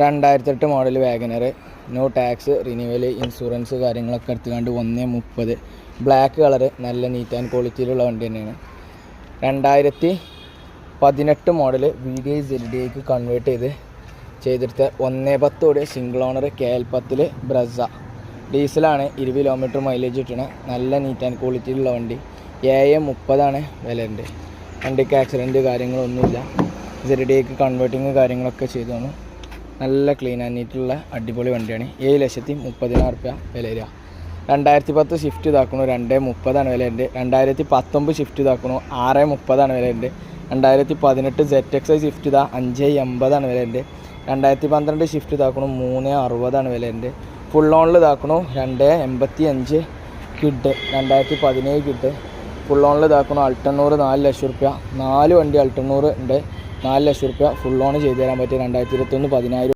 2008 model WagonR, no tax, renewal, insurance കാര്യങ്ങളൊക്കെ എടുത്തുകൊണ്ട് 130. Black colour, നല്ല നീറ്റ് ആൻഡ് ക്വാളിറ്റിയിലുള്ള വണ്ടി തന്നെയാണ്. 2018 മോഡൽ VDI ZDIക്ക് കൺവേർട്ട് ചെയ്തെടുത്ത 110 സിംഗിൾ ഓണർ KL10 ബ്രസ ഡീസലാണ്. 20 കിലോമീറ്റർ മൈലേജ് കിട്ടണ നല്ല നീറ്റ് ആൻഡ് ക്വാളിറ്റിയിലുള്ള വണ്ടി. 30 വിലയുണ്ട്. വണ്ടിക്ക് ആക്സിഡൻറ്റ് കാര്യങ്ങളൊന്നുമില്ല. ZDIക്ക് കൺവേർട്ടിങ് കാര്യങ്ങളൊക്കെ ചെയ്തു. നല്ല ക്ലീൻ ആൻഡ് നീറ്റുള്ള അടിപൊളി വണ്ടിയാണ്. 7,30,000 റുപ്യ വില വരിക. 2010 ഷിഫ്റ്റ് ഇതാക്കണു 2,30 വിലയുണ്ട്. 2019 ഷിഫ്റ്റ് ഇതാക്കണു 6,30 വിലയുണ്ട്. 2018 ZX ഷിഫ്റ്റ് ഇതാ 5,80 വിലയുണ്ട്. 2012 ഷിഫ്റ്റ് ഇതാക്കണു 3,60 വിലയുണ്ട്. ഫുൾ ഓണിൽ ഇതാക്കണു 2,85 കിഡ്. 2017 കിഡ് ഫുൾ ഓണിൽ ഇതാക്കണു. അൾട്ടണ്ണൂർ 4 ലക്ഷം റുപ്യ. 4 വണ്ടി അൾട്ടണ്ണൂർ ഉണ്ട്. 4 ലക്ഷം റുപ്യ ഫുൾ ഓൺ ചെയ്ത് തരാൻ പറ്റും. 2021 10,000